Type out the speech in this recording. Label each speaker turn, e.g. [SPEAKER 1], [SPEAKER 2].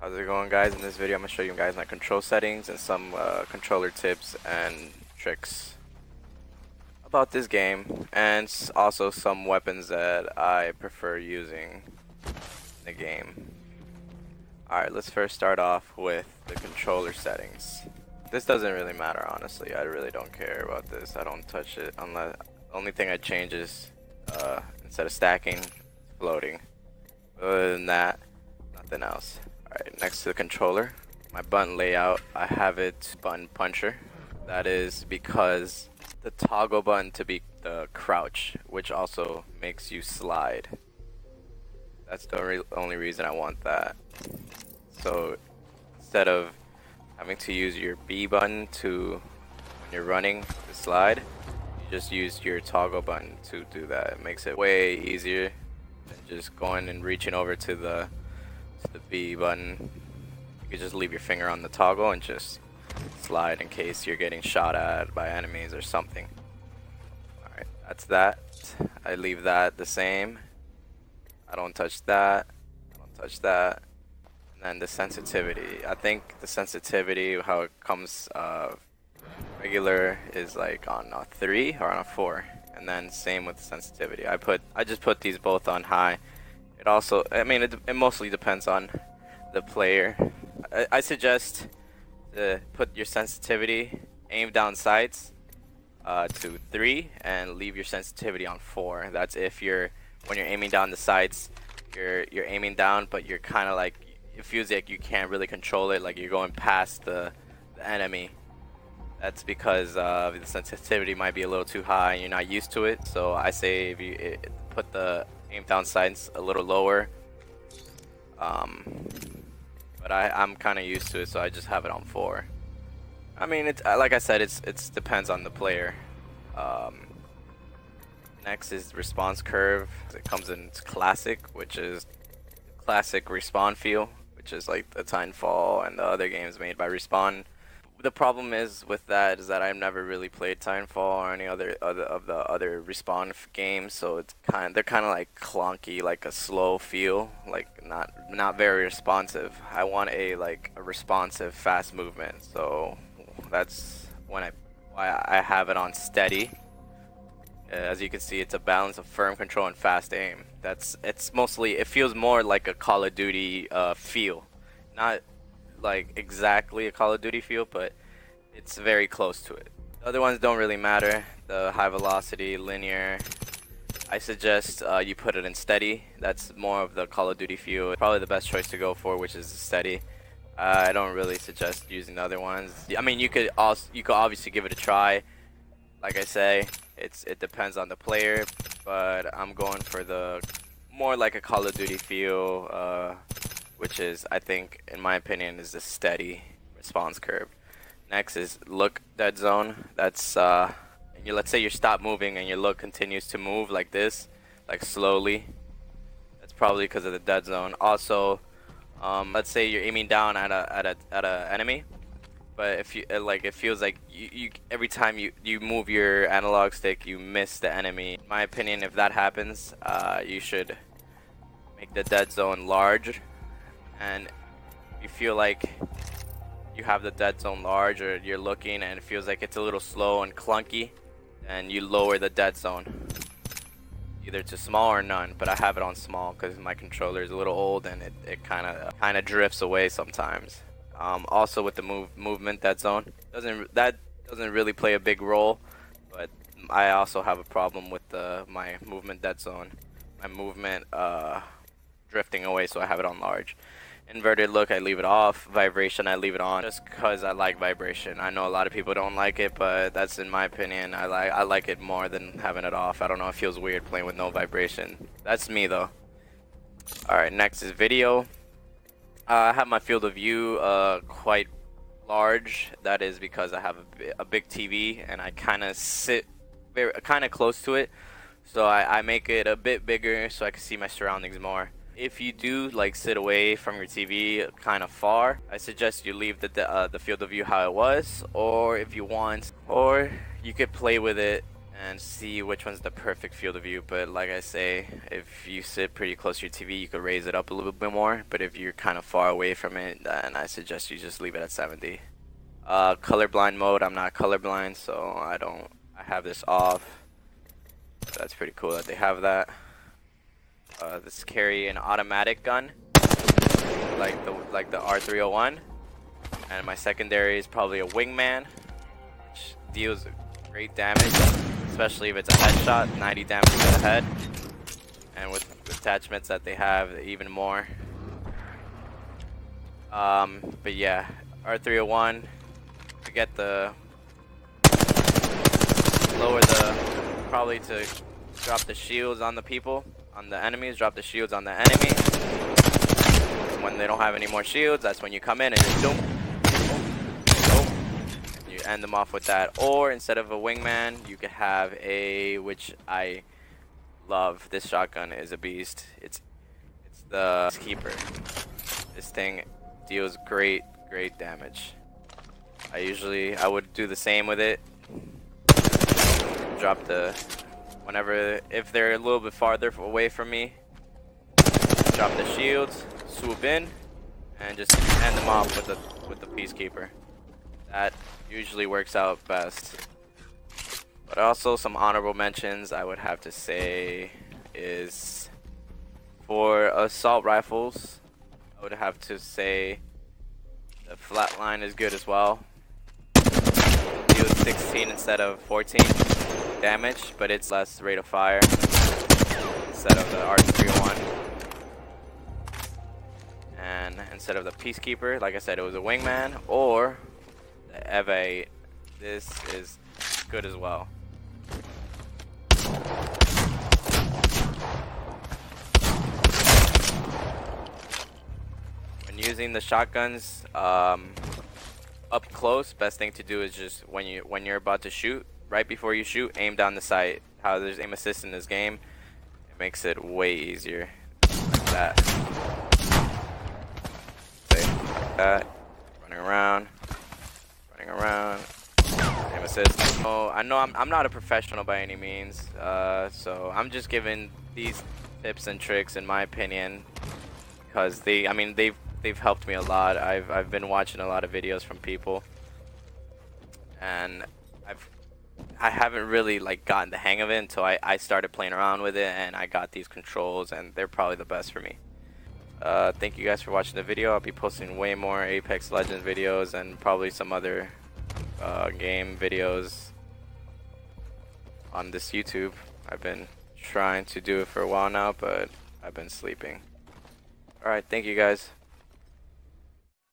[SPEAKER 1] How's it going, guys? In this video I'm going to show you guys my control settings and some controller tips and tricks about this game, and also some weapons that I prefer using in the game. Alright, let's first start off with the controller settings. This doesn't really matter, honestly. I really don't care about this. I don't touch it unless the only thing I change is instead of stacking, floating. Other than that, nothing else. Alright, next to the controller, my button layout, I have it button puncher. That is because the toggle button to be the crouch, which also makes you slide. That's the only reason I want that. So instead of having to use your B button to, when you're running, to slide, you just use your toggle button to do that. It makes it way easier than just going and reaching over to the B button. You can just leave your finger on the toggle and just slide in case you're getting shot at by enemies or something. Alright, that's that. I leave that the same. I don't touch that. I don't touch that. And then the sensitivity. I think the sensitivity, how it comes regular, is like on a 3 or on a 4. And then same with the sensitivity. I just put these both on high. It also, I mean, it mostly depends on the player. I suggest to put your sensitivity, aim down sights to 3, and leave your sensitivity on 4. That's if when you're aiming down the sights, you're aiming down, but you're kind of like, it feels like you can't really control it, like you're going past the enemy. That's because the sensitivity might be a little too high and you're not used to it. So I say if you put the aim down sights a little lower, but I'm kind of used to it, so I just have it on 4. I mean, it's like I said, it's depends on the player. Next is response curve. It comes in classic, which is classic Respawn feel, which is like the Titanfall and the other games made by Respawn. The problem is with that is that I've never really played Titanfall or any other of the other Respawn games, so they're kind of like clunky, like a slow feel, like not very responsive. I want a responsive, fast movement, so that's why I have it on steady. As you can see, it's a balance of firm control and fast aim. It feels more like a Call of Duty feel, not like exactly a Call of Duty feel, but it's very close to it. The other ones don't really matter. The high velocity, linear, I suggest you put it in steady. That's more of the Call of Duty feel. Probably the best choice to go for, which is steady. I don't really suggest using the other ones. I mean, you could obviously give it a try. Like I say, it depends on the player, but I'm going for the more like a Call of Duty feel, which is, I think, in my opinion, is the steady response curve. Next is look dead zone. That's let's say you stop moving and your look continues to move like this, like slowly. That's probably because of the dead zone. Also, let's say you're aiming down at a enemy, but if you it feels like you every time you move your analog stick, you miss the enemy. In my opinion, if that happens, you should make the dead zone large. And you feel like you have the dead zone large, or you're looking and it feels like it's a little slow and clunky, and you lower the dead zone either to small or none. But I have it on small because my controller is a little old and it kind of drifts away sometimes. Also with the movement dead zone, that doesn't really play a big role, but I also have a problem with my movement dead zone, my movement drifting away, so I have it on large. Inverted look, I leave it off. Vibration, I leave it on just because I like vibration. I know a lot of people don't like it, but that's in my opinion. I like it more than having it off. I don't know, it feels weird playing with no vibration. That's me though. Alright, next is video. I have my field of view quite large. That is because I have a big TV and I kind of sit kind of close to it. So I make it a bit bigger so I can see my surroundings more. If you do sit away from your TV kind of far, I suggest you leave the field of view how it was, or if you want, or you could play with it and see which one's the perfect field of view. But like I say, if you sit pretty close to your TV, you could raise it up a little bit more. But if you're kind of far away from it, then I suggest you just leave it at 70. Colorblind mode, I'm not colorblind, so I have this off. That's pretty cool that they have that. This carry an automatic gun, like the R301, and my secondary is probably a wingman, which deals great damage, especially if it's a headshot, 90 damage to the head, and with attachments that they have, even more. But yeah, R301. To get the probably to drop the shields on the people, on the enemies, drop the shields on the enemy. When they don't have any more shields, that's when you come in and just boom, boom, boom. You end them off with that. Or instead of a wingman, you could have which I love. This shotgun is a beast. It's the keeper. This thing deals great damage. I would do the same with it. Drop if they're a little bit farther away from me, drop the shields, swoop in, and just end them off with the peacekeeper. That usually works out best. But also some honorable mentions I would have to say is for assault rifles, I would have to say the flatline is good as well. Deals 16 instead of 14 damage, but it's less rate of fire instead of the R301. And instead of the peacekeeper, like I said, it was a wingman, or the Eve. This is good as well. When using the shotguns, up close, best thing to do is just when you're about to shoot, right before you shoot, aim down the sight. How there's aim assist in this game, it makes it way easier. Like that. See, like that. Running around, aim assist. Oh, I know I'm not a professional by any means, so I'm just giving these tips and tricks in my opinion, because they've helped me a lot. I've been watching a lot of videos from people, and I haven't really gotten the hang of it until I started playing around with it, and I got these controls, and they're probably the best for me. Thank you guys for watching the video. I'll be posting way more Apex Legends videos and probably some other game videos on this YouTube. I've been trying to do it for a while now, but I've been sleeping. Alright, thank you guys.